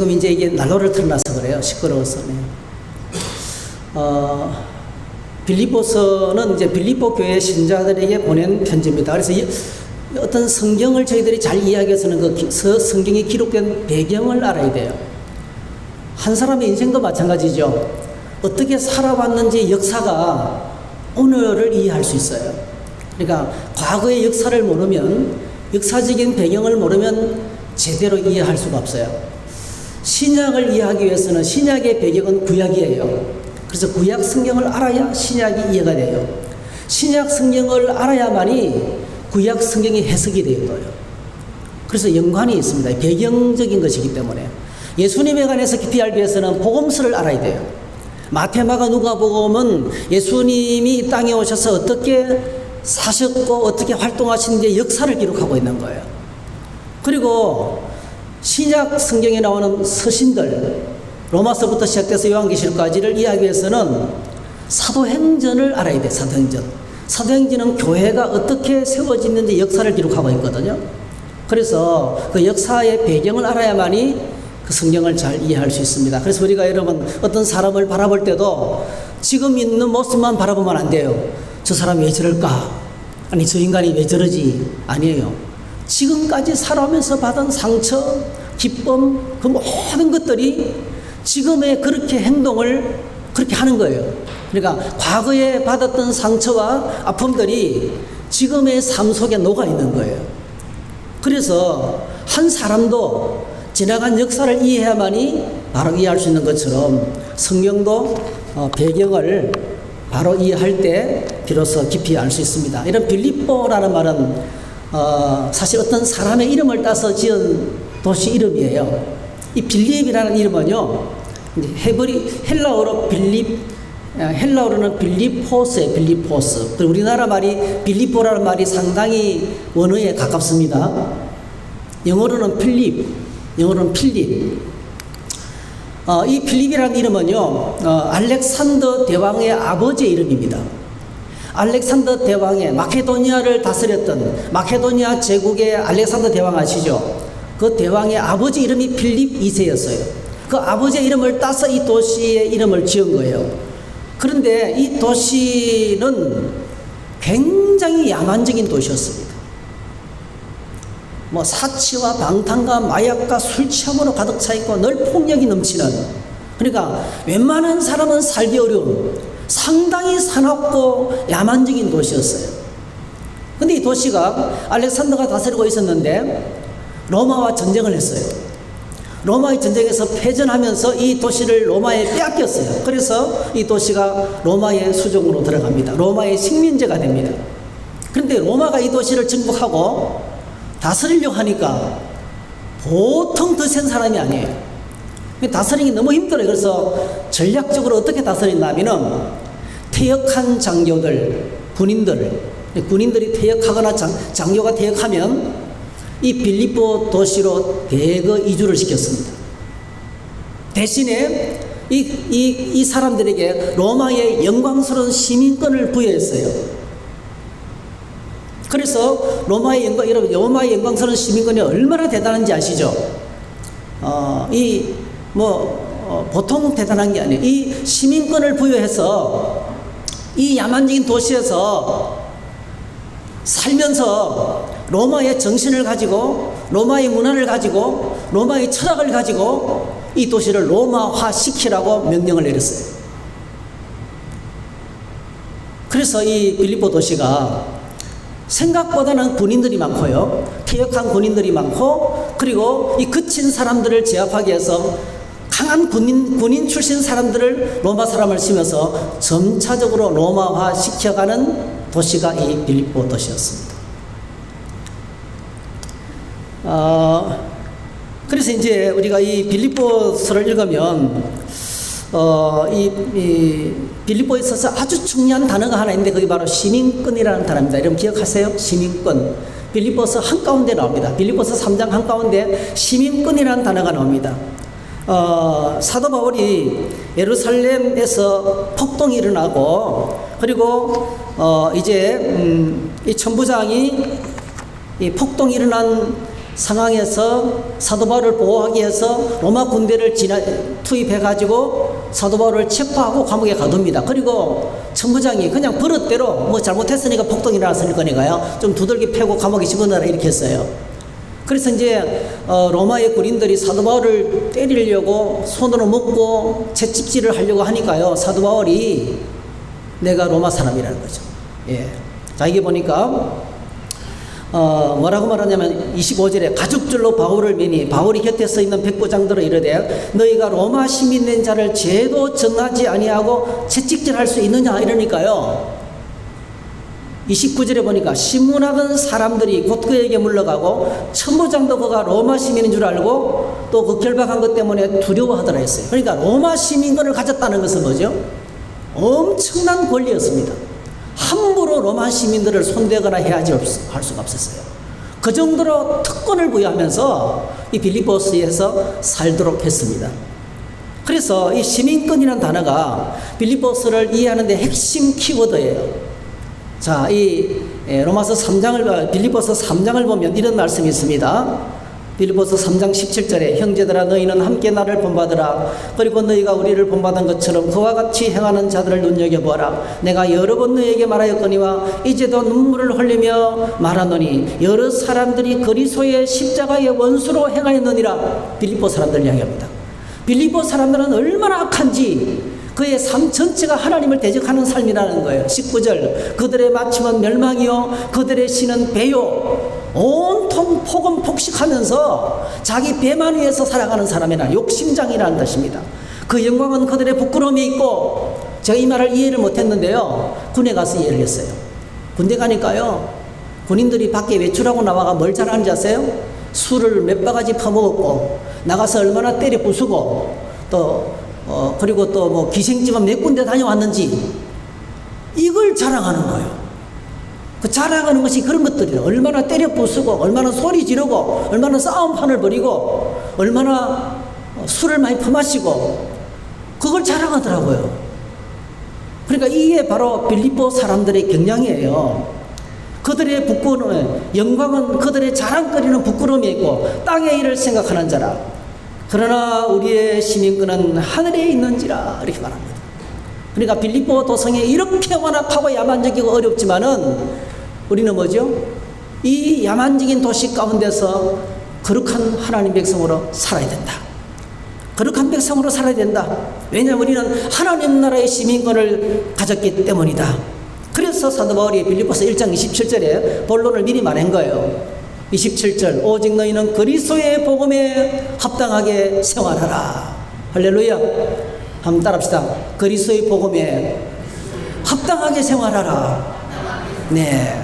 지금 이제 이게 난로를 틀어놔서 그래요. 시끄러워서. 빌립보서는 이제 빌립보 교회 신자들에게 보낸 편지입니다. 그래서 어떤 성경을 저희들이 잘 이해하기 위해서는 그 성경이 기록된 배경을 알아야 돼요. 한 사람의 인생도 마찬가지죠. 어떻게 살아왔는지 역사가 오늘을 이해할 수 있어요. 그러니까 과거의 역사를 모르면, 역사적인 배경을 모르면 제대로 이해할 수가 없어요. 신약을 이해하기 위해서는 신약의 배경은 구약이에요. 그래서 구약 성경을 알아야 신약이 이해가 돼요. 신약 성경을 알아야만이 구약 성경이 해석이 되는 거예요. 그래서 연관이 있습니다. 배경적인 것이기 때문에. 예수님에 관해서 깊이 알기 위해서는 복음서를 알아야 돼요. 마태, 마가, 누가복음은 예수님이 이 땅에 오셔서 어떻게 사셨고 어떻게 활동하시는지 역사를 기록하고 있는 거예요. 그리고 신약 성경에 나오는 서신들, 로마서부터 시작돼서 요한계시록까지를 이해하기 위해서는 사도행전을 알아야 돼요. 사도행전. 사도행전은 교회가 어떻게 세워지는지 역사를 기록하고 있거든요. 그래서 그 역사의 배경을 알아야만이 그 성경을 잘 이해할 수 있습니다. 그래서 우리가 여러분 어떤 사람을 바라볼 때도 지금 있는 모습만 바라보면 안 돼요. 저 사람이 왜 저럴까? 아니 저 인간이 왜 저러지? 아니에요. 지금까지 살아오면서 받은 상처, 기쁨, 그 모든 것들이 지금의 그렇게 행동을 그렇게 하는 거예요. 그러니까 과거에 받았던 상처와 아픔들이 지금의 삶 속에 녹아 있는 거예요. 그래서 한 사람도 지나간 역사를 이해해야만이 바로 이해할 수 있는 것처럼 성경도 배경을 바로 이해할 때 비로소 깊이 알 수 있습니다. 이런 빌립보라는 말은 사실 어떤 사람의 이름을 따서 지은 도시 이름이에요. 이 빌립이라는 이름은요, 헬라어로 헬라어로는 빌리포스예요. 빌리포스. 우리나라 말이 빌립보라는 말이 상당히 원어에 가깝습니다. 영어로는 필립. 이 필립이라는 이름은요, 알렉산더 대왕의 아버지의 이름입니다. 알렉산더 대왕의 마케도니아를 다스렸던 마케도니아 제국의 알렉산더 대왕 아시죠? 그 대왕의 아버지 이름이 필립 2세였어요. 그 아버지의 이름을 따서 이 도시의 이름을 지은 거예요. 그런데 이 도시는 굉장히 야만적인 도시였습니다. 뭐 사치와 방탕과 마약과 술 취함으로 가득 차 있고 늘 폭력이 넘치는, 그러니까 웬만한 사람은 살기 어려운 상당히 사납고 야만적인 도시였어요. 근데 이 도시가 알렉산더가 다스리고 있었는데 로마와 전쟁을 했어요. 로마의 전쟁에서 패전하면서 이 도시를 로마에 빼앗겼어요. 그래서 이 도시가 로마의 수종으로 들어갑니다. 로마의 식민지가 됩니다. 그런데 로마가 이 도시를征服하고 다스리려고 하니까 보통 더 센 사람이 아니에요. 다스리기 너무 힘들어요. 그래서 전략적으로 어떻게 다스린다면은 퇴역한 장교들, 군인들이 퇴역하거나 장교가 퇴역하면 이 빌립보 도시로 대거 이주를 시켰습니다. 대신에 이 사람들에게 로마의 영광스러운 시민권을 부여했어요. 그래서 여러분 로마의 영광스러운 시민권이 얼마나 대단한지 아시죠? 보통 대단한 게 아니에요. 이 시민권을 부여해서 이 야만적인 도시에서 살면서 로마의 정신을 가지고, 로마의 문화를 가지고, 로마의 철학을 가지고 이 도시를 로마화 시키라고 명령을 내렸어요. 그래서 이 빌립보 도시가 생각보다는 군인들이 많고요, 퇴역한 군인들이 많고, 그리고 이 그친 사람들을 제압하기 위해서 강한 군인 출신 사람들을 로마 사람을 심어서 점차적으로 로마화 시켜가는 도시가 이 빌립보 도시였습니다. 그래서 이제 우리가 이 빌립보서를 읽으면 이 빌립보에 있어서 아주 중요한 단어가 하나 있는데 그게 바로 시민권이라는 단어입니다. 여러분 기억하세요? 시민권. 빌립보서 한가운데 나옵니다. 빌립보서 3장 한가운데 시민권이라는 단어가 나옵니다. 사도 바울이 예루살렘에서 폭동이 일어나고, 그리고 이제 이 천부장이 이 폭동이 일어난 상황에서 사도 바울을 보호하기 위해서 로마 군대를 투입해가지고 사도 바울을 체포하고 감옥에 가둡니다. 그리고 천부장이 그냥 버릇대로 뭐 잘못했으니까 폭동이 일어났을 거니까요. 좀 두들기 패고 감옥에 집어넣으라 이렇게 했어요. 그래서 이제 로마의 군인들이 사도 바울을 때리려고 손으로 묶고 채찍질을 하려고 하니까요. 사도 바울이 내가 로마 사람이라는 거죠. 예. 자, 이게 보니까 뭐라고 말하냐면 25절에 가죽줄로 바울을 매니 바울이 곁에 서 있는 백부장들을 이르되 너희가 로마 시민 된 자를 죄도 정하지 아니하고 채찍질할 수 있느냐 이러니까요. 29절에 보니까 신문하던 사람들이 곧 그에게 물러가고 천부장도 그가 로마 시민인 줄 알고 또 그 결박한 것 때문에 두려워하더라 했어요. 그러니까 로마 시민권을 가졌다는 것은 뭐죠? 엄청난 권리였습니다. 함부로 로마 시민들을 손대거나 해야지 할 수가 없었어요. 그 정도로 특권을 부여하면서 이 빌립보스에서 살도록 했습니다. 그래서 이 시민권이라는 단어가 빌립보스를 이해하는 데 핵심 키워드예요. 자, 이 로마서 3장을 빌립보서 3장을 보면 이런 말씀이 있습니다. 빌립보서 3장 17절에 형제들아 너희는 함께 나를 본받으라. 그리고 너희가 우리를 본받은 것처럼 그와 같이 행하는 자들을 눈여겨보아라. 내가 여러 번 너희에게 말하였거니와 이제도 눈물을 흘리며 말하노니 여러 사람들이 그리스도의 십자가의 원수로 행하였느니라. 빌립보 사람들을 이야기합니다. 빌립보 사람들은 얼마나 악한지 그의 삶 전체가 하나님을 대적하는 삶이라는 거예요. 19절 그들의 마침은 멸망이요 그들의 신은 배요. 온통 폭언 폭식하면서 자기 배만 위해서 살아가는 사람이라 욕심장이라는 뜻입니다. 그 영광은 그들의 부끄러움이 있고 제가 이 말을 이해를 못했는데요. 군에 가서 이해를 했어요. 군대 가니까요 군인들이 밖에 외출하고 나와가 뭘 잘하는지 아세요? 술을 몇 바가지 퍼먹었고 나가서 얼마나 때려 부수고 또 그리고 또 뭐 기생집은 몇 군데 다녀왔는지 이걸 자랑하는 거예요. 그 자랑하는 것이 그런 것들이에요. 얼마나 때려 부수고 얼마나 소리 지르고 얼마나 싸움판을 벌이고 얼마나 술을 많이 퍼마시고 그걸 자랑하더라고요. 그러니까 이게 바로 빌립보 사람들의 경향이에요. 그들의 부끄러움, 영광은 그들의 자랑거리는 부끄러움이 있고 땅의 일을 생각하는 자라. 그러나 우리의 시민권은 하늘에 있는지라 이렇게 말합니다. 그러니까 빌립보 도성에 이렇게 완악하고 야만적이고 어렵지만은 우리는 뭐죠? 이 야만적인 도시 가운데서 거룩한 하나님 백성으로 살아야 된다. 거룩한 백성으로 살아야 된다. 왜냐하면 우리는 하나님 나라의 시민권을 가졌기 때문이다. 그래서 사도 바울이 빌립보서 1장 27절에 본론을 미리 말한 거예요. 27절 오직 너희는 그리스도의 복음에 합당하게 생활하라. 할렐루야. 한번 따라합시다. 그리스도의 복음에 합당하게 생활하라. 네.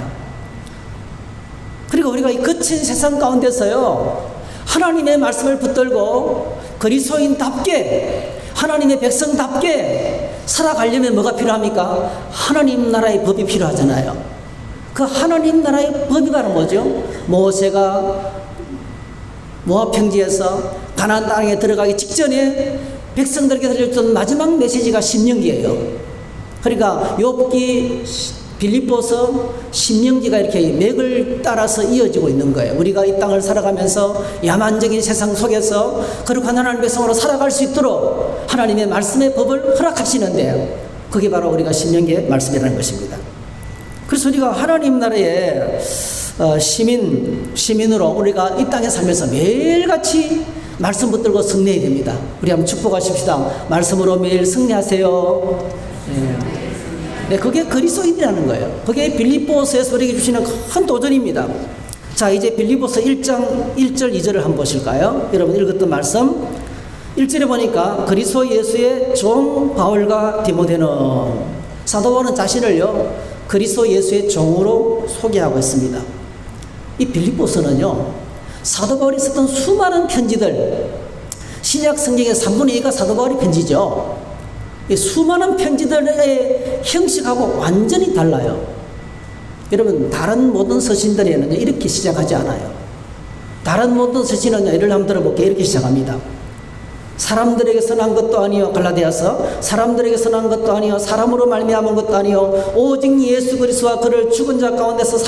그리고 우리가 이 거친 세상 가운데서요 하나님의 말씀을 붙들고 그리스도인답게 하나님의 백성답게 살아가려면 뭐가 필요합니까? 하나님 나라의 법이 필요하잖아요. 그 하나님 나라의 법이 바로 뭐죠? 모세가 모압 평지에서 가나안 땅에 들어가기 직전에 백성들에게 들려줬던 마지막 메시지가 신명기예요. 그러니까 욥기, 빌립보서, 신명기가 이렇게 맥을 따라서 이어지고 있는 거예요. 우리가 이 땅을 살아가면서 야만적인 세상 속에서 거룩한 하나님 백성으로 살아갈 수 있도록 하나님의 말씀의 법을 허락하시는데 그게 바로 우리가 신명기의 말씀이라는 것입니다. 그래서 우리가 하나님 나라의 시민으로 우리가 이 땅에 살면서 매일같이 말씀 붙들고 승리해야 됩니다. 우리 한번 축복하십시다. 말씀으로 매일 승리하세요. 네, 그게 그리스도인이라는 거예요. 그게 빌립보서에서 우리에게 주시는 큰 도전입니다. 자, 이제 빌립보서 1장 1절 2절을 한번 보실까요? 여러분 읽었던 말씀 1절에 보니까 그리스도 예수의 종 바울과 디모데는 사도 바울은 자신을요 그리스도 예수의 종으로 소개하고 있습니다. 이 빌립보서는요 사도 바울이 썼던 수많은 편지들 신약 성경의 3분의 2가 사도 바울의 편지죠. 이 수많은 편지들의 형식하고 완전히 달라요. 여러분 다른 모든 서신들에는 이렇게 시작하지 않아요. 다른 모든 서신은 예를 한번 들어볼게요. 이렇게 시작합니다. 사람들에게서 난 것도 아니요. 갈라디아서 사람들에게서 난 것도 아니요. 사람으로 말미암은 것도 아니요. 오직 예수 그리스도와 그를 죽은 자 가운데서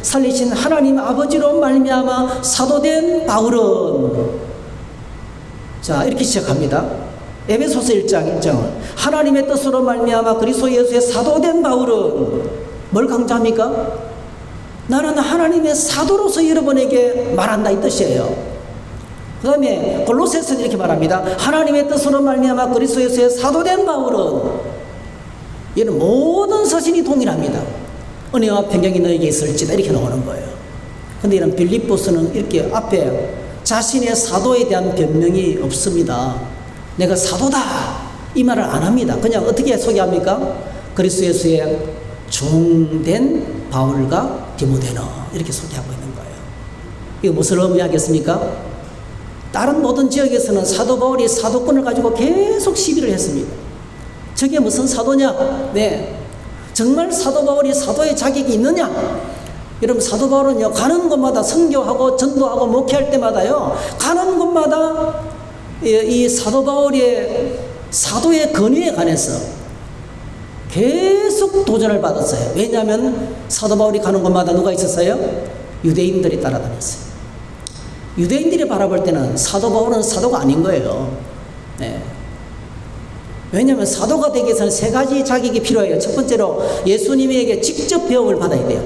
살리신 하나님 아버지로 말미암아 사도된 바울은, 자, 이렇게 시작합니다. 에베소서 1장 1장은 하나님의 뜻으로 말미암아 그리스도 예수의 사도된 바울은 뭘 강조합니까? 나는 하나님의 사도로서 여러분에게 말한다, 이 뜻이에요. 그 다음에 골로새서는 이렇게 말합니다. 하나님의 뜻으로 말미암아 그리스도 예수의 사도된 바울은, 이는 모든 서신이 동일합니다. 은혜와 평강이 너에게 있을지다, 이렇게 나오는 거예요. 근데 이런 빌립보서는 이렇게 앞에 자신의 사도에 대한 변명이 없습니다. 내가 사도다, 이 말을 안 합니다. 그냥 어떻게 소개합니까? 그리스도 예수의 종된 바울과 디모데너, 이렇게 소개하고 있는 거예요. 이거 무엇을 의미하겠습니까? 다른 모든 지역에서는 사도 바울이 사도권을 가지고 계속 시비를 했습니다. 저게 무슨 사도냐? 네. 정말 사도 바울이 사도의 자격이 있느냐? 여러분, 사도 바울은요, 가는 곳마다 선교하고 전도하고 목회할 때마다요, 가는 곳마다 이 사도 바울의 사도의 권위에 관해서 계속 도전을 받았어요. 왜냐하면 사도 바울이 가는 곳마다 누가 있었어요? 유대인들이 따라다녔어요. 유대인들이 바라볼 때는 사도 바울은 사도가 아닌 거예요. 네. 왜냐하면 사도가 되기 위해서는 세 가지 자격이 필요해요. 첫 번째로 예수님에게 직접 배움을 받아야 돼요.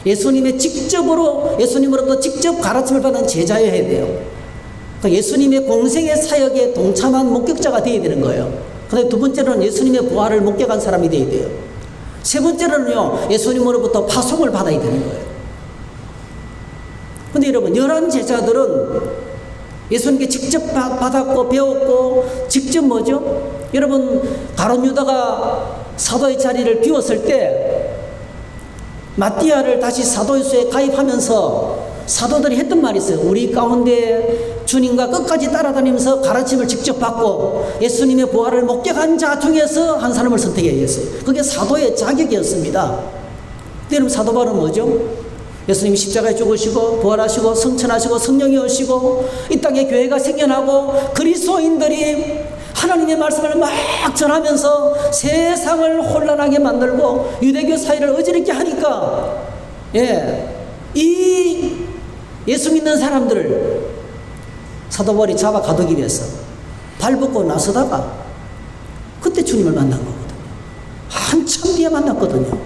예수님으로부터 직접 가르침을 받은 제자여야 돼요. 그러니까 예수님의 공생의 사역에 동참한 목격자가 되어야 되는 거예요. 그다음에 두 번째로는 예수님의 부활을 목격한 사람이 되어야 돼요. 세 번째로는요, 예수님으로부터 파송을 받아야 되는 거예요. 근데 여러분, 11 제자들은 예수님께 직접 받았고 배웠고 직접 뭐죠? 여러분, 가룟 유다가 사도의 자리를 비웠을 때 마띠아를 다시 사도회수에 가입하면서 사도들이 했던 말이 있어요. 우리 가운데 주님과 끝까지 따라다니면서 가르침을 직접 받고 예수님의 부활을 목격한 자 중에서 한 사람을 선택해야 했어요. 그게 사도의 자격이었습니다. 근데 여러분, 사도 바울은 뭐죠? 예수님이 십자가에 죽으시고 부활하시고 성천하시고 성령이 오시고 이 땅에 교회가 생겨나고 그리스도인들이 하나님의 말씀을 막 전하면서 세상을 혼란하게 만들고 유대교 사회를 어지럽게 하니까, 이 예수 믿는 사람들을 사도 바울이 잡아 가두기 위해서 발벗고 나서다가 그때 주님을 만난 거거든요. 한참 뒤에 만났거든요.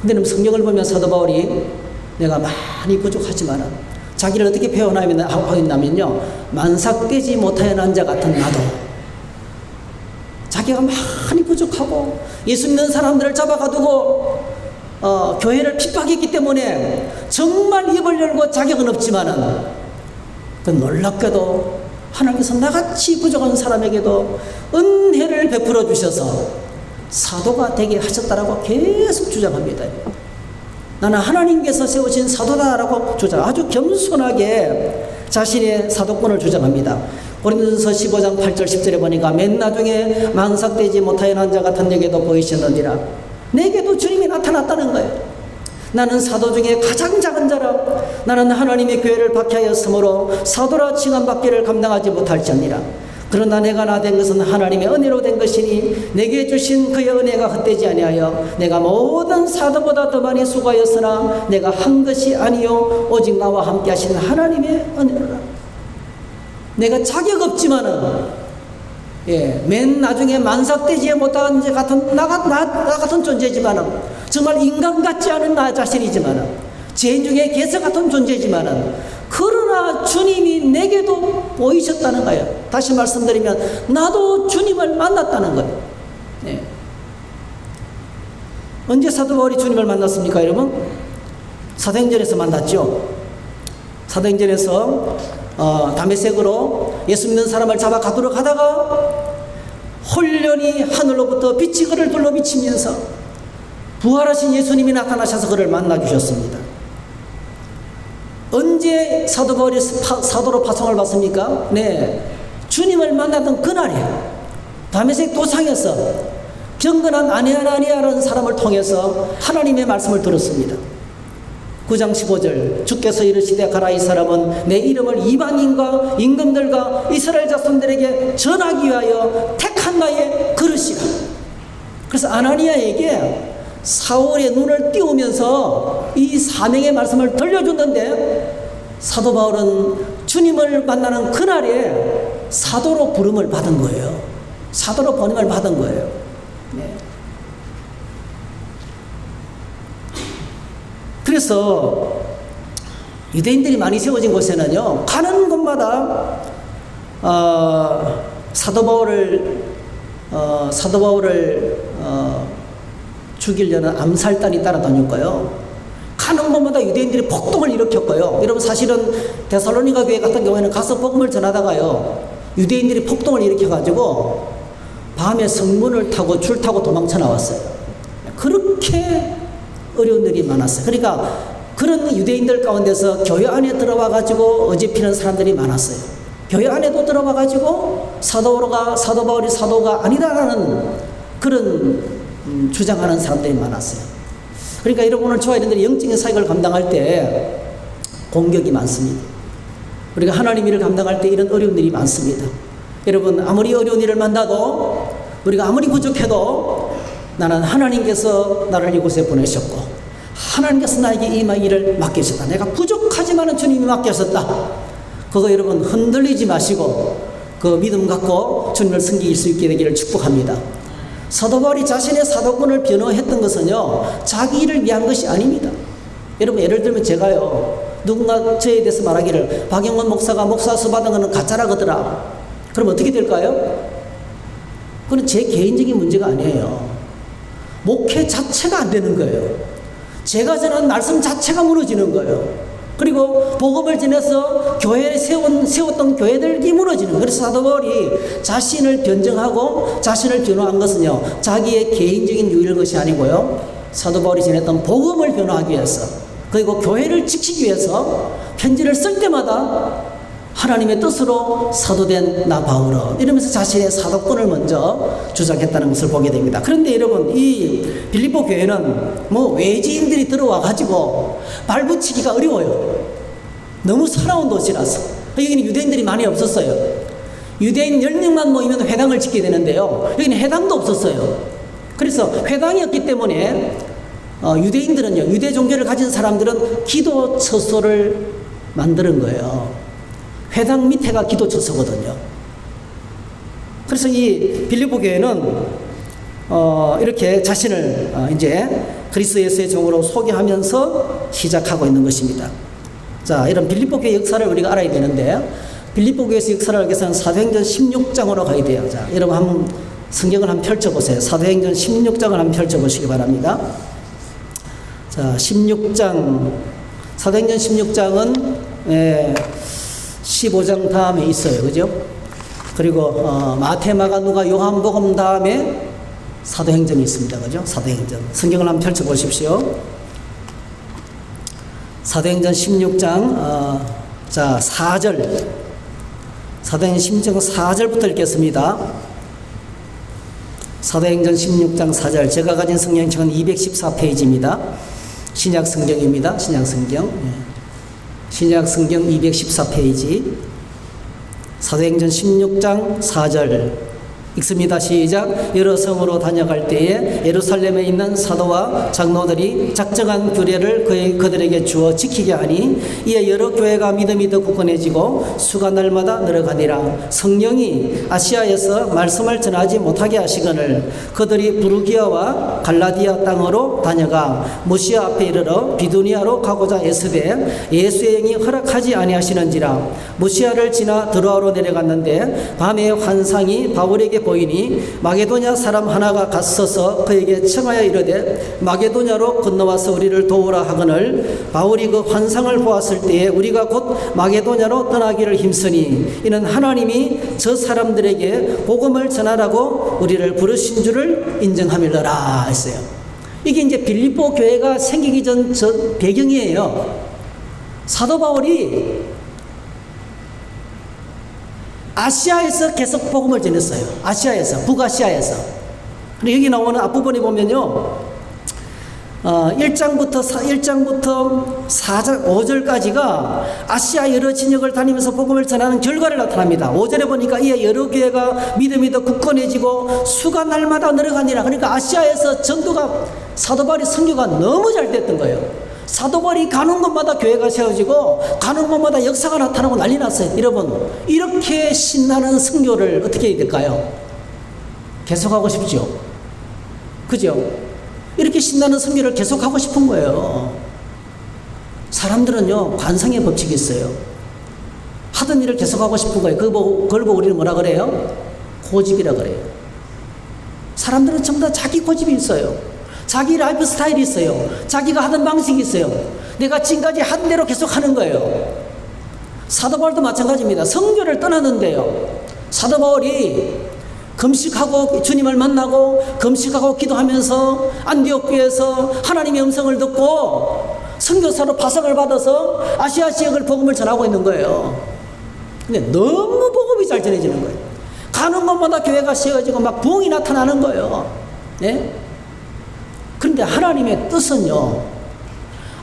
근데 성경을 보면 사도 바울이 내가 많이 부족하지만 자기를 어떻게 표현하고 있냐면요, 만삭되지 못하여 난 자 같은 나도, 자기가 많이 부족하고 예수 믿는 사람들을 잡아가두고 교회를 핍박했기 때문에 정말 입을 열고 자격은 없지만은, 그 놀랍게도 하나님께서 나같이 부족한 사람에게도 은혜를 베풀어 주셔서 사도가 되게 하셨다라고 계속 주장합니다. 나는 하나님께서 세우신 사도다라고 아주 겸손하게 자신의 사도권을 주장합니다. 고린도전서 15장 8절 10절에 보니까 맨 나중에 만삭되지 못하여 난 자 같은 내게도 보이셨느니라. 내게도 주님이 나타났다는 거예요. 나는 사도 중에 가장 작은 자라. 나는 하나님의 교회를 박해하였으므로 사도라 칭함받기를 감당하지 못할지니라. 그러나 내가 나 된 것은 하나님의 은혜로 된 것이니 내게 주신 그의 은혜가 헛되지 아니하여 내가 모든 사도보다 더 많이 수고하였으나 내가 한 것이 아니요 오직 나와 함께 하신 하나님의 은혜로라. 내가 자격 없지만은, 맨 나중에 만삭되지 못한 나 같은 존재지만은, 정말 인간 같지 않은 나 자신이지만은, 죄인 중에 개서 같은 존재지만은, 그러나 주님이 내게도 보이셨다는 거예요. 다시 말씀드리면 나도 주님을 만났다는 거예요. 언제 사도 바울이 주님을 만났습니까, 여러분? 사도행전에서 만났죠. 사도행전에서 다메섹으로 예수 믿는 사람을 잡아 가도록 하다가 홀련히 하늘로부터 빛이 그를 둘러 비치면서 부활하신 예수님이 나타나셔서 그를 만나 주셨습니다. 언제 사도 바울이 사도로 파송을 받습니까? 주님을 만났던 그날에 다메섹 도상에서 경건한 아니아라는 사람을 통해서 하나님의 말씀을 들었습니다. 9장 15절 주께서 이르시되 가라 이 사람은 내 이름을 이방인과 임금들과 이스라엘 자손들에게 전하기 위하여 택한 나의 그릇이라. 그래서 아나니아에게 사울의 눈을 띄우면서 이 사명의 말씀을 들려줬는데 사도 바울은 주님을 만나는 그날에 사도로 부름을 받은 거예요. 사도로 부름을 받은 거예요. 네. 그래서 유대인들이 많이 세워진 곳에는요, 가는 곳마다 사도 바울을 죽이려는 암살단이 따라다녔고요. 가는 곳마다 유대인들이 폭동을 일으켰고요. 여러분 사실은 데살로니가 교회 같은 경우에는 가서 복음을 전하다가요, 유대인들이 폭동을 일으켜가지고 밤에 성문을 타고 줄 타고 도망쳐 나왔어요. 그렇게 어려운 일이 많았어요. 그러니까 그런 유대인들 가운데서 교회 안에 들어와 가지고 어집히는 사람들이 많았어요. 교회 안에도 들어와 가지고 사도 바울이 사도가 아니다라는 그런 주장하는 사람들이 많았어요. 그러니까 여러분 오늘 저와 여러분들이 영적인 사역을 감당할 때 공격이 많습니다. 우리가 하나님 일을 감당할 때 이런 어려운 일이 많습니다. 여러분 아무리 어려운 일을 만나도 우리가 아무리 부족해도 나는 하나님께서 나를 이곳에 보내셨고 하나님께서 나에게 이 일을 맡기셨다. 내가 부족하지만은 주님이 맡기셨다. 그거 여러분 흔들리지 마시고 그 믿음 갖고 주님을 섬길 수 있게 되기를 축복합니다. 사도 바울이 자신의 사도권을 변호했던 것은요, 자기 일을 위한 것이 아닙니다. 여러분 예를 들면 제가요, 누군가 저에 대해서 말하기를 박영원 목사가 목사수 받은 것은 가짜라거더라. 그럼 어떻게 될까요? 그건 제 개인적인 문제가 아니에요. 목회 자체가 안 되는 거예요. 제가 전한 말씀 자체가 무너지는 거예요. 그리고 복음을 전해서 교회에 세웠던 교회들이 무너지는 거예요. 그래서 사도 바울이 자신을 변증하고 자신을 변호한 것은요, 자기의 개인적인 유익 것이 아니고요, 사도 바울이 전했던 복음을 변호하기 위해서, 그리고 교회를 지키기 위해서 편지를 쓸 때마다 하나님의 뜻으로 사도된 나 바울은 이러면서 자신의 사도권을 먼저 주장했다는 것을 보게 됩니다. 그런데 여러분 이 빌립보 교회는 뭐 외지인들이 들어와 가지고 발붙이기가 어려워요. 너무 살아온 도시라서. 여기는 유대인들이 많이 없었어요. 유대인 10명만 모이면 회당을 짓게 되는데요, 여기는 회당도 없었어요. 그래서 회당이 없기 때문에 유대인들은요, 유대 종교를 가진 사람들은 기도 처소를 만드는 거예요. 회당 밑에가 기도 처소거든요. 그래서 이 빌립보 교회는 이렇게 자신을 이제 그리스도 예수의 종으로 소개하면서 시작하고 있는 것입니다. 자, 이런 빌립보 교회 역사를 우리가 알아야 되는데, 빌립보 교회에서 역사를 알기 위해서는 사도행전 16장으로 가야 돼요. 자, 여러분 한번 성경을 한번 펼쳐보세요. 사도행전 16장을 한번 펼쳐보시기 바랍니다. 자, 16장, 사도행전 16장은 15장 다음에 있어요. 그죠? 그리고 마태, 마가, 누가, 요한복음 다음에 사도행전이 있습니다. 그죠? 사도행전. 성경을 한번 펼쳐보십시오. 사도행전 16장 자 4절, 사도행전 16장 4절부터 읽겠습니다. 사도행전 16장 4절. 제가 가진 성경책은 214페이지입니다. 신약 성경입니다. 신약 성경. 신약 성경 214페이지. 사도행전 16장 4절 읽습니다. 시작. 여러 성으로 다녀갈 때에 예루살렘에 있는 사도와 장로들이 작정한 규례를 그들에게 주어 지키게 하니 이에 여러 교회가 믿음이 더 굳건해지고 수가 날마다 늘어가니라. 성령이 아시아에서 말씀을 전하지 못하게 하시거늘 그들이 부르기아와 갈라디아 땅으로 다녀가 무시아 앞에 이르러 비두니아로 가고자 애쓰되 예수의 영이 허락하지 아니하시는지라. 무시아를 지나 드로아로 내려갔는데 밤에 환상이 바울에게 보이니 마게도냐 사람 하나가 갔어서 그에게 청하여 이르되 마게도냐로 건너와서 우리를 도우라 하거늘 바울이 그 환상을 보았을 때에 우리가 곧 마게도냐로 떠나기를 힘쓰니 이는 하나님이 저 사람들에게 복음을 전하라고 우리를 부르신 줄을 인정함이러라 했어요. 이게 이제 빌립보 교회가 생기기 전 배경이에요. 사도 바울이 아시아에서 계속 복음을 전했어요. 아시아에서, 북아시아에서. 그리고 여기 나오는 앞부분에 보면요, 1장부터 4장 5절까지가 아시아 여러 진역을 다니면서 복음을 전하는 결과를 나타납니다. 5절에 보니까 이에 여러 교회가 믿음이 더 굳건해지고 수가 날마다 늘어가니라. 그러니까 아시아에서 전도가 사도 바울의 선교가 너무 잘 됐던 거예요. 사도 바울이 가는 곳마다 교회가 세워지고 가는 곳마다 역사가 나타나고 난리 났어요. 여러분, 이렇게 신나는 선교를 어떻게 해야 될까요? 계속하고 싶죠. 그죠? 이렇게 신나는 선교를 계속하고 싶은 거예요. 사람들은요, 관성의 법칙이 있어요. 하던 일을 계속하고 싶은 거예요. 그걸 보고 우리는 뭐라 그래요? 고집이라 그래요. 사람들은 전부 다 자기 고집이 있어요. 자기 라이프 스타일이 있어요. 자기가 하던 방식이 있어요. 내가 지금까지 한 대로 계속 하는 거예요. 사도 바울도 마찬가지입니다. 선교를 떠나는데요, 사도 바울이 금식하고 주님을 만나고 금식하고 기도하면서 안디옥 교회에서 하나님의 음성을 듣고 선교사로 파송을 받아서 아시아 지역을 복음을 전하고 있는 거예요. 근데 너무 복음이 잘 전해지는 거예요. 가는 곳마다 교회가 세워지고 막 부흥이 나타나는 거예요. 네? 그런데 하나님의 뜻은요,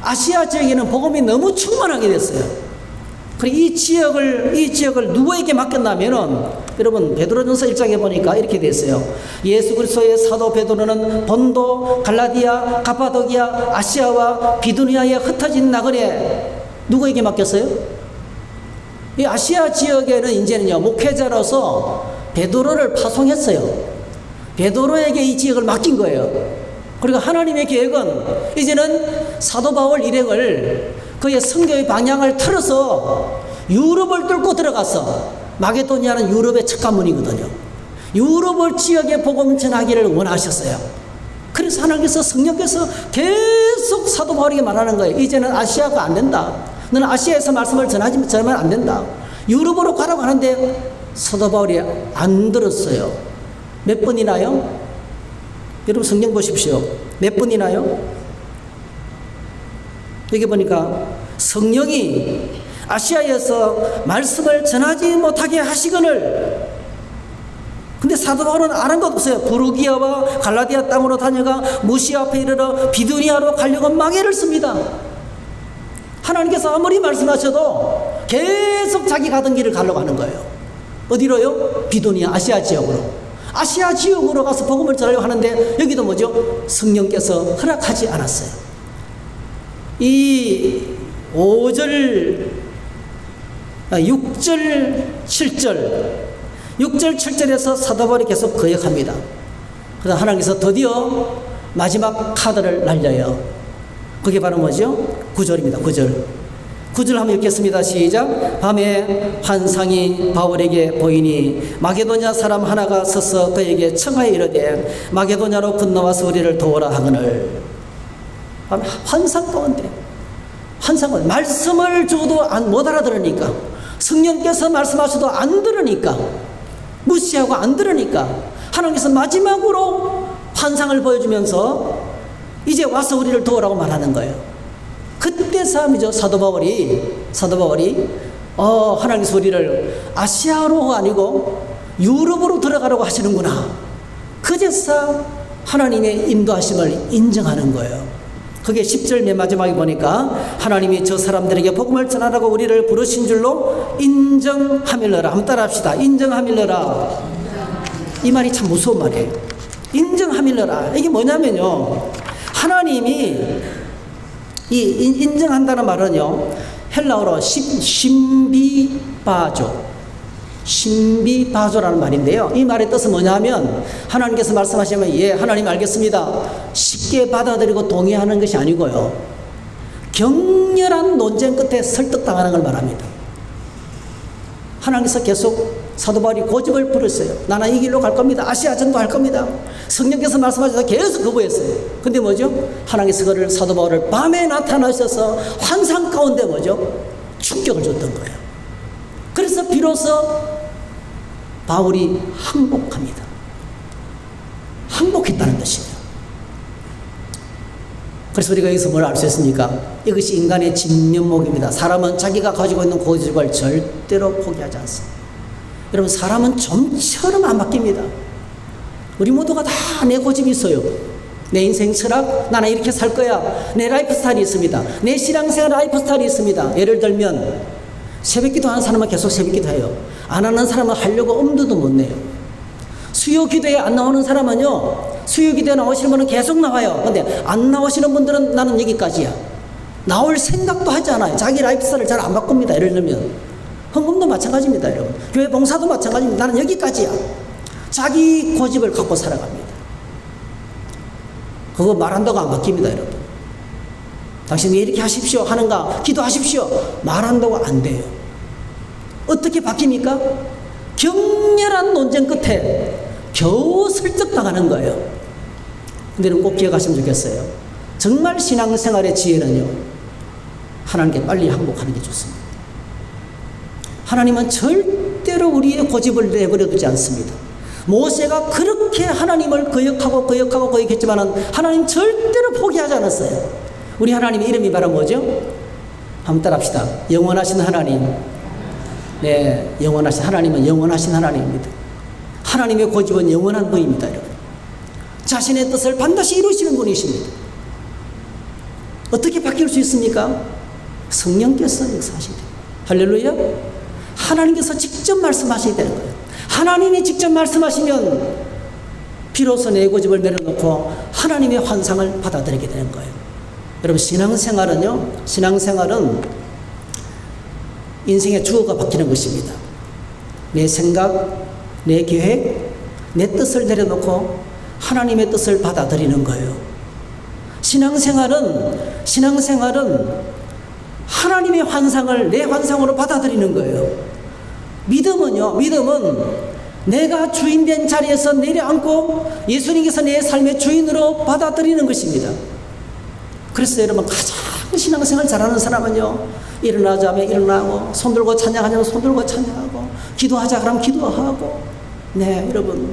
아시아 지역에는 복음이 너무 충만하게 됐어요. 그리고 이 지역을 누구에게 맡겼냐면은, 여러분, 베드로전서 1장에 보니까 이렇게 돼 있어요. 예수 그리스도의 사도 베드로는 본도, 갈라디아, 가파도기아, 아시아와 비두니아에 흩어진 나그네 누구에게 맡겼어요? 이 아시아 지역에는 이제는요, 목회자로서 베드로를 파송했어요. 베드로에게 이 지역을 맡긴 거예요. 그리고 하나님의 계획은 이제는 사도 바울 일행을 그의 선교의 방향을 틀어서 유럽을 뚫고 들어가서, 마게도니아는 유럽의 첫 관문이거든요. 유럽을 지역에 복음 전하기를 원하셨어요. 그래서 하나님께서, 성령께서 계속 사도 바울에게 말하는 거예요. 이제는 아시아가 안 된다. 너는 아시아에서 말씀을 전하면 안 된다. 유럽으로 가라고 하는데 사도 바울이 안 들었어요. 몇 번이나요? 여러분 성경 보십시오. 몇 번이나요? 여기 보니까 성령이 아시아에서 말씀을 전하지 못하게 하시거늘. 근데 사도 바울은 아는 것 없어요. 부르기아와 갈라디아 땅으로 다녀가 무시아 앞에 이르러 비두니아로 가려고 망해를 씁니다. 하나님께서 아무리 말씀하셔도 계속 자기 가던 길을 가려고 하는 거예요. 어디로요? 비두니아, 아시아 지역으로. 아시아 지역으로 가서 복음을 전하려고 하는데 여기도 뭐죠? 성령께서 허락하지 않았어요. 이 5절, 6절, 7절, 6절, 7절에서 사도 바울이 계속 거역합니다. 그래서 하나님께서 드디어 마지막 카드를 날려요. 그게 바로 뭐죠? 9절입니다. 9절 한번 읽겠습니다. 시작. 밤에 환상이 바울에게 보이니 마게도냐 사람 하나가 서서 그에게 청하여 이르되 마게도냐로 건너와서 우리를 도우라 하거늘. 환상 가운데, 환상은 말씀을 줘도 못 알아들으니까, 성령께서 말씀하셔도 안 들으니까, 무시하고 안 들으니까 하나님께서 마지막으로 환상을 보여주면서 이제 와서 우리를 도우라고 말하는 거예요. 그때 사람이죠. 사도 바울이 하나님께서 우리를 아시아로가 아니고 유럽으로 들어가라고 하시는구나. 그제서 하나님의 인도하심을 인정하는 거예요. 그게 10절 맨 마지막에 보니까 하나님이 저 사람들에게 복음을 전하라고 우리를 부르신 줄로 인정하밀러라. 한번 따라 합시다. 인정하밀러라. 이 말이 참 무서운 말이에요. 인정하밀러라. 이게 뭐냐면요, 하나님이 이 인정한다는 말은요, 헬라어로 신비바조라는 말인데요, 이 말의 뜻은 뭐냐면, 하나님께서 말씀하시면 예, 하나님 알겠습니다, 쉽게 받아들이고 동의하는 것이 아니고요, 격렬한 논쟁 끝에 설득당하는 걸 말합니다. 하나님께서 계속 사도 바울이 고집을 부렸어요. 나는 이 길로 갈 겁니다. 아시아 전도할 겁니다. 성령께서 말씀하셔서 계속 거부했어요. 근데 뭐죠? 하나님께서 그를, 사도 바울을 밤에 나타나셔서 환상 가운데 뭐죠? 충격을 줬던 거예요. 그래서 비로소 바울이 항복합니다. 항복했다는 것이에요. 그래서 우리가 여기서 뭘 알 수 있습니까? 이것이 인간의 집념목입니다. 사람은 자기가 가지고 있는 고집을 절대로 포기하지 않습니다. 여러분, 사람은 좀처럼 안 바뀝니다. 우리 모두가 다 내 고집이 있어요. 내 인생 철학, 나는 이렇게 살 거야. 내 라이프 스타일이 있습니다. 내 신앙생활 라이프 스타일이 있습니다. 예를 들면 새벽 기도하는 사람은 계속 새벽 기도해요. 안 하는 사람은 하려고 엄두도 못 내요. 수요 기도에 안 나오는 사람은요, 수요 기도에 나오시는 분은 계속 나와요. 근데 안 나오시는 분들은 나는 여기까지야. 나올 생각도 하지 않아요. 자기 라이프 스타일을 잘 안 바꿉니다. 예를 들면 헌금도 마찬가지입니다, 여러분. 교회 봉사도 마찬가지입니다. 나는 여기까지야. 자기 고집을 갖고 살아갑니다. 그거 말한다고 안 바뀝니다, 여러분. 당신 왜 이렇게 하십시오 하는가? 기도하십시오. 말한다고 안 돼요. 어떻게 바뀝니까? 격렬한 논쟁 끝에 겨우 설득당하는 거예요. 근데 꼭 기억하시면 좋겠어요. 정말 신앙생활의 지혜는요, 하나님께 빨리 항복하는 게 좋습니다. 하나님은 절대로 우리의 고집을 내버려 두지 않습니다. 모세가 그렇게 하나님을 거역했지만 하나님 절대로 포기하지 않았어요. 우리 하나님의 이름이 바로 뭐죠? 한번 따라합시다. 영원하신 하나님. 네, 영원하신 하나님은 영원하신 하나님입니다. 하나님의 고집은 영원한 분입니다, 여러분. 자신의 뜻을 반드시 이루시는 분이십니다. 어떻게 바뀔 수 있습니까? 성령께서 역사하시게 됩니다. 할렐루야. 하나님께서 직접 말씀하시게 되는 거예요. 하나님이 직접 말씀하시면 비로소 내 고집을 내려놓고 하나님의 환상을 받아들이게 되는 거예요. 여러분, 신앙생활은 인생의 주어가 바뀌는 것입니다. 내 생각, 내 계획, 내 뜻을 내려놓고 하나님의 뜻을 받아들이는 거예요. 신앙생활은 하나님의 환상을 내 환상으로 받아들이는 거예요. 믿음은 내가 주인된 자리에서 내려앉고 예수님께서 내 삶의 주인으로 받아들이는 것입니다. 그래서 여러분, 가장 신앙생활 잘하는 사람은요, 일어나자면 일어나고, 손들고 찬양하자면 손들고 찬양하고, 기도하자 그러면 기도하고. 네, 여러분,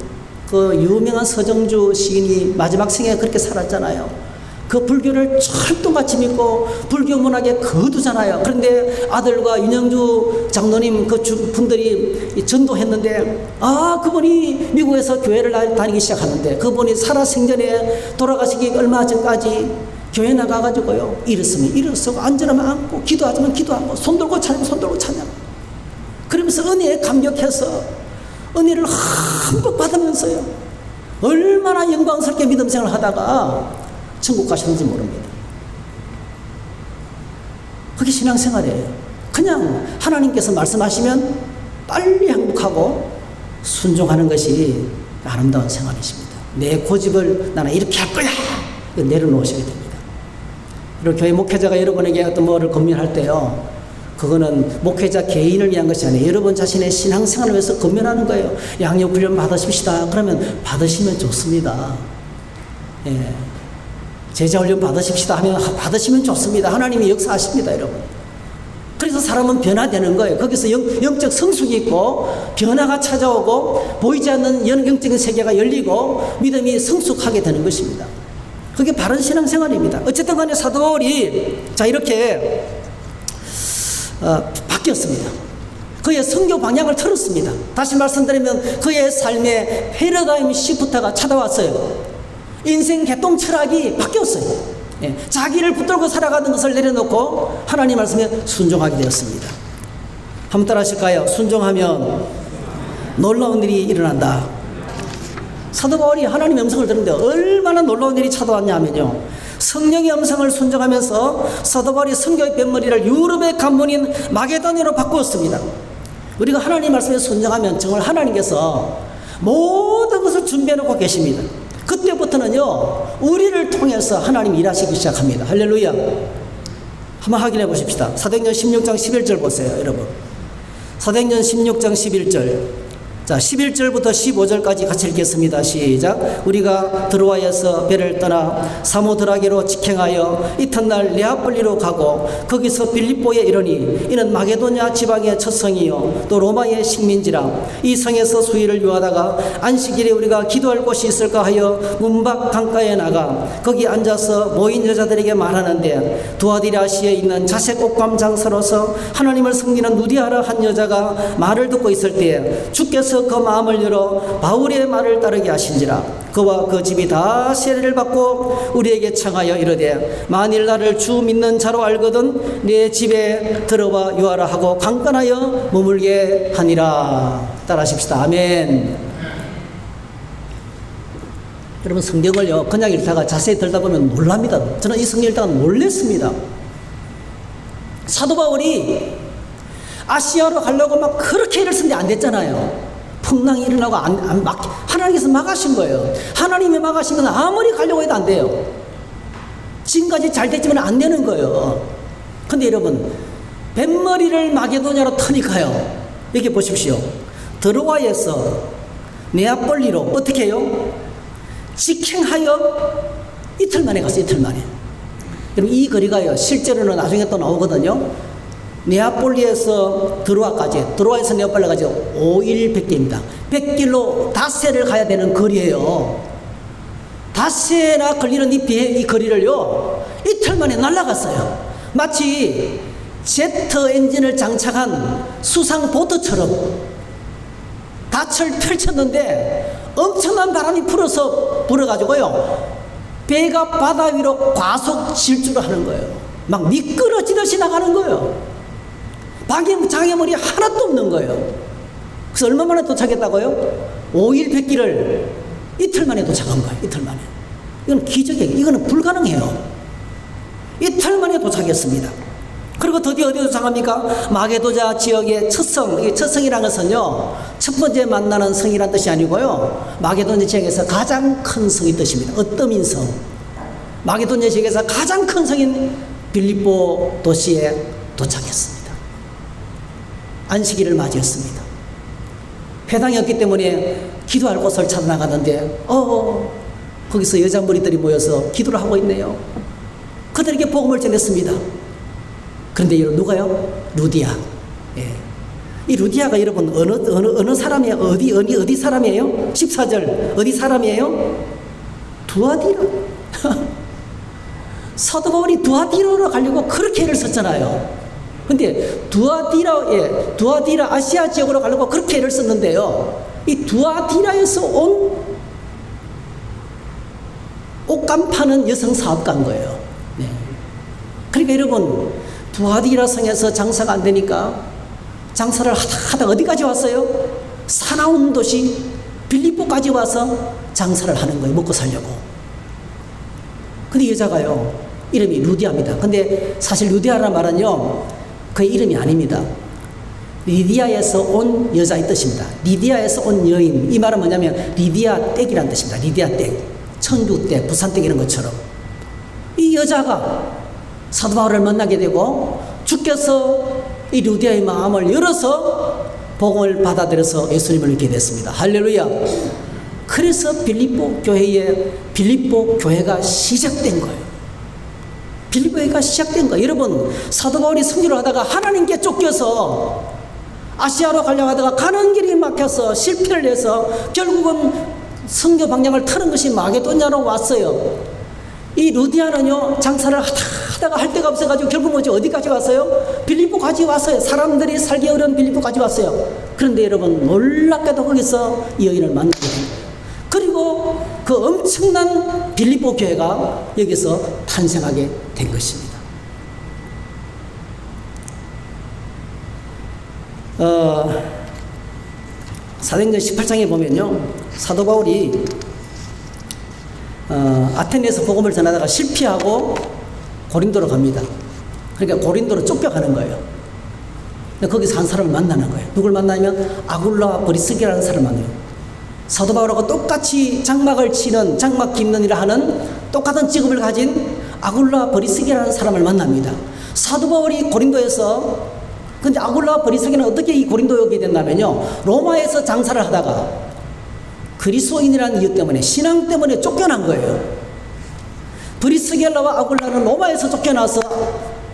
그 유명한 서정주 시인이 마지막 생에 그렇게 살았잖아요. 그 불교를 철도같이 믿고 불교 문학에 거두잖아요. 그런데 아들과 윤영주 장로님 그 분들이 전도했는데, 그분이 미국에서 교회를 다니기 시작하는데, 그분이 살아생전에 돌아가시기 얼마 전까지 교회 나가가지고요, 일었으면 일어서고 앉으면 앉고 기도하자면 기도하고 손들고 찬양. 그러면서 은혜에 감격해서 은혜를 한복 받으면서요, 얼마나 영광스럽게 믿음 생활을 하다가 천국 가셨는지 모릅니다. 그게 신앙생활이에요. 그냥 하나님께서 말씀하시면 빨리 항복하고 순종하는 것이 아름다운 생활이십니다. 내 고집을 나는 이렇게 할 거야 내려놓으셔야 됩니다. 그리고 교회 목회자가 여러분에게 어떤 뭐를 건면할 때요, 그거는 목회자 개인을 위한 것이 아니에요. 여러분 자신의 신앙생활을 위해서 건면하는 거예요. 양육 훈련 받으십시다. 그러면 받으시면 좋습니다. 예. 제자 훈련 받으십시다 하면 받으시면 좋습니다. 하나님이 역사하십니다, 여러분. 그래서 사람은 변화되는 거예요. 거기서 영적 성숙이 있고 변화가 찾아오고 보이지 않는 영적인 세계가 열리고 믿음이 성숙하게 되는 것입니다. 그게 바른 신앙생활입니다. 어쨌든 간에 사도 바울이 이렇게 바뀌었습니다. 그의 선교 방향을 틀었습니다. 다시 말씀드리면 그의 삶에 패러다임 시프트가 찾아왔어요. 인생 개똥 철학이 바뀌었어요. 예, 자기를 붙들고 살아가는 것을 내려놓고 하나님 말씀에 순종하게 되었습니다. 한번 따라 하실까요? 순종하면 놀라운 일이 일어난다. 사도 바울이 하나님의 음성을 들었는데 얼마나 놀라운 일이 찾아왔냐면요, 성령의 음성을 순종하면서 사도 바울이 선교의 뱃머리를 유럽의 관문인 마게도니아로 바꾸었습니다. 우리가 하나님 말씀에 순종하면 정말 하나님께서 모든 것을 준비해놓고 계십니다. 그때부터는요, 우리를 통해서 하나님 일하시기 시작합니다. 할렐루야. 한번 확인해 보십시다. 사도행전 16장 11절 보세요, 여러분. 사도행전 16장 11절. 자, 11절부터 15절까지 같이 읽겠습니다. 시작. 우리가 드로아에서 배를 떠나 사모드라게로 직행하여 이튿날 네아폴리로 가고 거기서 빌립보에 이르니 이는 마게도냐 지방의 첫 성이요 또 로마의 식민지라. 이 성에서 수일을 유하다가 안식일에 우리가 기도할 곳이 있을까 하여 문밖 강가에 나가 거기 앉아서 모인 여자들에게 말하는데, 두아디라시에 있는 자색 옷감 장사로서 하나님을 섬기는 누디아라 한 여자가 말을 듣고 있을 때 주께서 주께서 그 마음을 열어 바울의 말을 따르게 하신지라. 그와 그 집이 다 세례를 받고 우리에게 청하여 이르되 만일 나를 주 믿는 자로 알거든 내 집에 들어와 유하라 하고 강권하여 머물게 하니라. 따라하십시다. 아멘. 여러분, 성경을요 그냥 읽다가 자세히 들다 보면 놀랍니다. 저는 이 성경 읽다가 놀랬습니다. 사도 바울이 아시아로 가려고 막 그렇게 일을 쓰는데 안 됐잖아요. 풍랑이 일어나고 하나님께서 막으신 거예요. 하나님이 막으시면 아무리 가려고 해도 안 돼요. 지금까지 잘 됐지만 안 되는 거예요. 근데 여러분, 뱃머리를 마게도냐로 터니까요. 여기 보십시오. 드로아에서 네아폴리로 어떻게 해요? 직행하여 이틀 만에 갔어요. 이틀 만에. 여러분, 이 거리가요 실제로는 나중에 또 나오거든요. 네아폴리에서 드로아에서 네아폴리까지 5일 100길입니다. 100길로 닷새를 가야 되는 거리예요. 닷새나 걸리는 이 거리를요 이틀 만에 날아갔어요. 마치 제트 엔진을 장착한 수상 보트처럼 닻을 펼쳤는데 엄청난 바람이 불어가지고요 배가 바다 위로 과속 질주를 하는 거예요. 막 미끄러지듯이 나가는 거예요. 장애물이 하나도 없는 거예요. 그래서 얼마 만에 도착했다고요? 5일 100길을 이틀 만에 도착한 거예요. 이틀 만에. 이건 기적이에요. 이거는 불가능해요. 이틀 만에 도착했습니다. 그리고 드디어 어디에 도착합니까? 마게도자 지역의 첫성. 이 첫성이라는 것은요 첫 번째 만나는 성이라는 뜻이 아니고요 마게도냐 지역에서 가장 큰 성의 뜻입니다. 어떠민 성. 마게도냐 지역에서 가장 큰 성인 빌립보 도시에 도착했습니다. 안식일을 맞이했습니다. 회당이었기 때문에 기도할 곳을 찾아 나가는데 거기서 여자 무리들이 모여서 기도를 하고 있네요. 그들에게 복음을 전했습니다. 그런데 여러분, 누가요? 루디아. 예. 이 루디아가 여러분 어느 사람이에요? 어디 사람이에요? 14절 어디 사람이에요? 두아디라. 사도 바울이 두아디라로 가려고 그렇게 애를 썼잖아요. 근데 두아디라 아시아 지역으로 가려고 그렇게 애를 썼는데요 이 두아디라에서 온 옷감 파는 여성 사업가인 거예요. 네. 그러니까 여러분, 두아디라 성에서 장사가 안 되니까 장사를 하다 어디까지 왔어요? 사나운 도시 빌립보까지 와서 장사를 하는 거예요. 먹고 살려고. 근데 여자가요 이름이 루디아입니다. 근데 사실 루디아라는 말은요 그의 이름이 아닙니다. 리디아에서 온 여자의 뜻입니다. 리디아에서 온 여인. 이 말은 뭐냐면 리디아 댁이라는 뜻입니다. 리디아 댁. 청주 댁, 부산 댁 이런 것처럼. 이 여자가 사도 바울을 만나게 되고 주께서 이 루디아의 마음을 열어서 복음을 받아들여서 예수님을 믿게 됐습니다. 할렐루야. 그래서 빌립보 교회가 시작된 거예요. 빌립보가 시작된 거예요. 여러분, 사도 바울이 선교를 하다가 하나님께 쫓겨서 아시아로 가려고 하다가 가는 길이 막혀서 실패를 해서 결국은 선교 방향을 틀은 것이 마게도냐로 왔어요. 이 루디아는요 장사를 하다가 할 데가 없어가지고 결국 어디까지 왔어요? 빌립보까지 왔어요. 사람들이 살기 어려운 빌립보까지 왔어요. 그런데 여러분, 놀랍게도 거기서 이 여인을 만나게 됩니다. 그리고 그 엄청난 빌립보 교회가 여기서 탄생하게 된 것입니다. 사도행전 18장에 보면요 사도 바울이 아테네에서 복음을 전하다가 실패하고 고린도로 갑니다. 그러니까 고린도로 쫓겨가는 거예요. 근데 거기서 한 사람을 만나는 거예요. 누굴 만나냐면 아굴라 브리스게라는 사람을 만나요. 사도 바울하고 똑같이 장막 깁는 일을 하는 똑같은 직업을 가진 아굴라 브리스게라는 사람을 만납니다. 사도 바울이 고린도에서, 근데 아굴라 브리스게는 어떻게 이 고린도에 오게 됐냐면요 로마에서 장사를 하다가 그리스도인이라는 이유 때문에, 신앙 때문에 쫓겨난 거예요. 브리스게라와 아굴라는 로마에서 쫓겨나서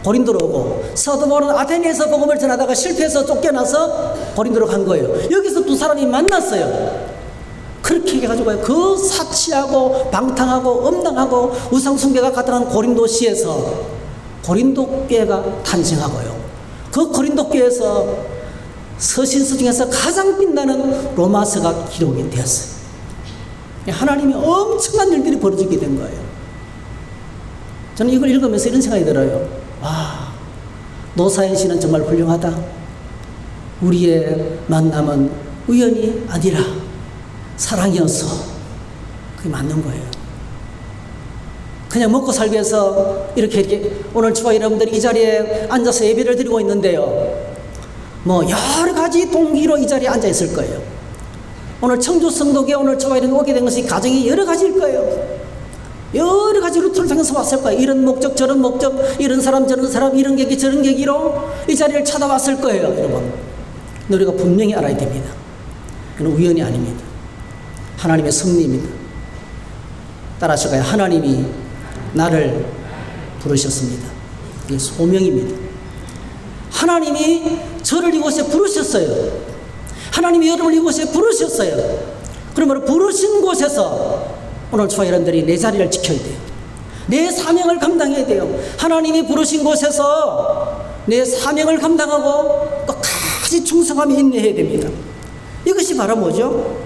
고린도로 오고, 사도 바울은 아테네에서 복음을 전하다가 실패해서 쫓겨나서 고린도로 간 거예요. 여기서 두 사람이 만났어요. 그렇게 해가지고 그 사치하고 방탕하고 엄당하고 우상숭배가 가득한 고린도시에서 고린도교회가 탄생하고요. 그 고린도교회에서 서신서 중에서 가장 빛나는 로마서가 기록이 되었어요. 하나님이 엄청난 일들이 벌어지게 된 거예요. 저는 이걸 읽으면서 이런 생각이 들어요. 와, 노사연 씨는 정말 훌륭하다. 우리의 만남은 우연이 아니라 사랑이어서 그게 맞는 거예요. 그냥 먹고 살기 위해서 이렇게 오늘 주와 여러분들이 이 자리에 앉아서 예배를 드리고 있는데요. 뭐 여러 가지 동기로 이 자리에 앉아 있을 거예요. 오늘 청주 성도교회 오늘 주와 여러분 오게 된 것이 가정이 여러 가지일 거예요. 여러 가지 루트를 통해서 왔을 거예요. 이런 목적 저런 목적, 이런 사람 저런 사람, 이런 계기 저런 계기로 이 자리를 찾아왔을 거예요. 여러분, 우리가 분명히 알아야 됩니다. 그건 우연이 아닙니다. 하나님의 섭리입니다. 따라하실까요? 하나님이 나를 부르셨습니다. 이게 소명입니다. 하나님이 저를 이곳에 부르셨어요. 하나님이 여러분을 이곳에 부르셨어요. 그러므로 부르신 곳에서 오늘 저와 여러분들이 내 자리를 지켜야 돼요. 내 사명을 감당해야 돼요. 하나님이 부르신 곳에서 내 사명을 감당하고 끝까지 충성하며 인내해야 됩니다. 이것이 바로 뭐죠?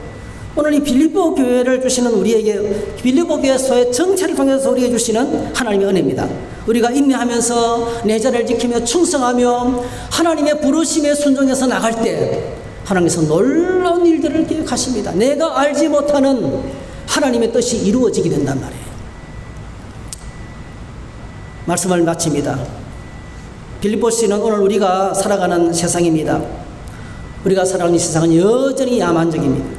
오늘 이 빌립보 교회를 주시는 우리에게, 빌립보 교회에서의 정체를 통해서 우리에게 주시는 하나님의 은혜입니다. 우리가 인내하면서 내 자리를 지키며 충성하며 하나님의 부르심에 순종해서 나갈 때 하나님께서 놀라운 일들을 계획하십니다. 내가 알지 못하는 하나님의 뜻이 이루어지게 된단 말이에요. 말씀을 마칩니다. 빌립보시는 오늘 우리가 살아가는 세상입니다. 우리가 살아가는 이 세상은 여전히 야만적입니다.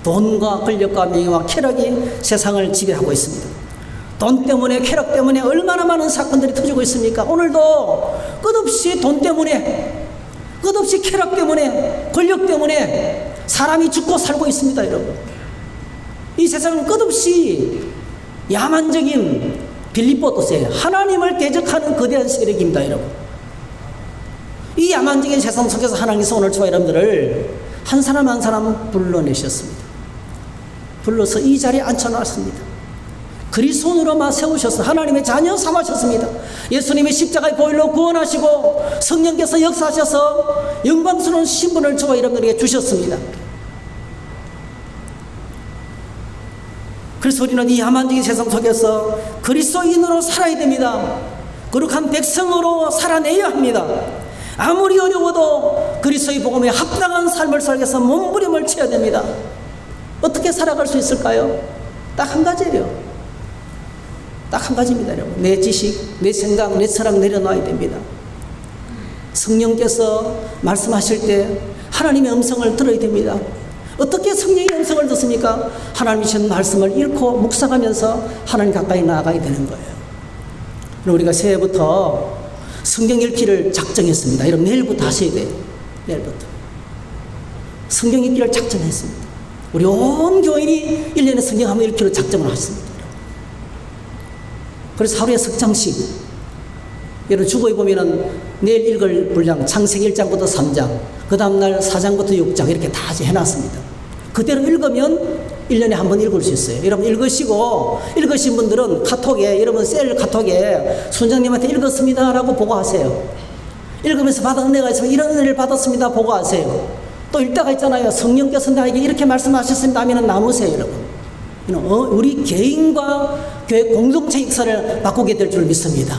돈과 권력과 명예와 쾌락이 세상을 지배하고 있습니다. 돈 때문에, 쾌락 때문에 얼마나 많은 사건들이 터지고 있습니까? 오늘도 끝없이 돈 때문에, 끝없이 쾌락 때문에, 권력 때문에 사람이 죽고 살고 있습니다, 여러분. 이 세상은 끝없이 야만적인 빌립보 도세, 하나님을 대적하는 거대한 세력입니다, 여러분. 이 야만적인 세상 속에서 하나님께서 오늘 저와 여러분들을 한 사람 한 사람 불러내셨습니다. 불러서 이 자리에 앉혀놨습니다. 그리스도인으로만 세우셔서 하나님의 자녀 삼으셨습니다. 예수님이 십자가의 보혈로 구원하시고 성령께서 역사하셔서 영광스러운 신분을 저와 여러분들에게 주셨습니다. 그래서 우리는 이 야만적인 세상 속에서 그리스도인으로 살아야 됩니다. 거룩한 백성으로 살아내야 합니다. 아무리 어려워도 그리스도의 복음에 합당한 삶을 살기 위해서 몸부림을 쳐야 됩니다. 어떻게 살아갈 수 있을까요? 딱 한 가지예요. 딱 한 가지입니다, 여러분. 내 지식, 내 생각, 내 철학 내려놔야 됩니다. 성령께서 말씀하실 때 하나님의 음성을 들어야 됩니다. 어떻게 성령의 음성을 듣습니까? 하나님이 주신 말씀을 읽고 묵상하면서 하나님 가까이 나아가야 되는 거예요. 우리가 새해부터 성경 읽기를 작정했습니다. 여러분, 내일부터 하셔야 돼요. 내일부터. 성경 읽기를 작정했습니다. 우리 온 교인이 1년에 성경 한번 읽기로 작정을 하셨습니다. 그래서 하루에 석 장씩, 여러분 주보에 보면은 내일 읽을 분량, 창세기 1장부터 3장, 그 다음날 4장부터 6장 이렇게 다 해놨습니다. 그대로 읽으면 1년에 한 번 읽을 수 있어요. 여러분 읽으시고, 읽으신 분들은 카톡에, 여러분 셀 카톡에 순장님한테 읽었습니다 라고 보고하세요. 읽으면서 받은 은혜가 있으면 이런 은혜를 받았습니다 보고하세요. 또 읽다가 있잖아요. 성령께서 나에게 이렇게 말씀하셨습니다 하면 나누세요, 여러분. 우리 개인과 교회 공동체 역사를 바꾸게 될 줄 믿습니다.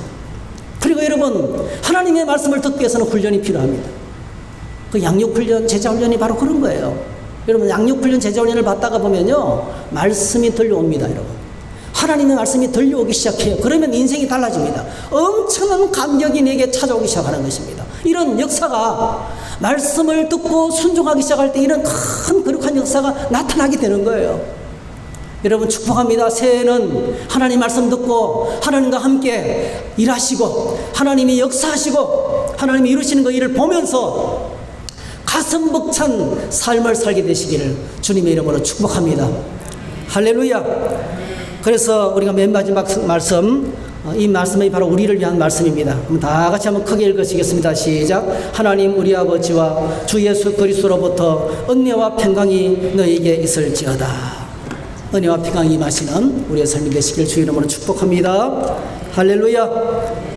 그리고 여러분, 하나님의 말씀을 듣기 위해서는 훈련이 필요합니다. 그 양육훈련, 제자훈련이 바로 그런 거예요. 여러분, 양육훈련, 제자훈련을 받다가 보면요, 말씀이 들려옵니다, 여러분. 하나님의 말씀이 들려오기 시작해요. 그러면 인생이 달라집니다. 엄청난 감격이 내게 찾아오기 시작하는 것입니다. 이런 역사가, 말씀을 듣고 순종하기 시작할 때 이런 큰 거룩한 역사가 나타나게 되는 거예요. 여러분 축복합니다. 새해에는 하나님 말씀 듣고 하나님과 함께 일하시고 하나님이 역사하시고 하나님이 이루시는 그 일을 보면서 가슴 벅찬 삶을 살게 되시기를 주님의 이름으로 축복합니다. 할렐루야. 그래서 우리가 맨 마지막 말씀, 이 말씀이 바로 우리를 위한 말씀입니다. 그럼 다 같이 한번 크게 읽으시겠습니다. 시작. 하나님 우리 아버지와 주 예수 그리스도로부터 은혜와 평강이 너에게 있을지어다. 은혜와 평강이 임하시는 우리의 삶이 되시길 주 이름으로 축복합니다. 할렐루야.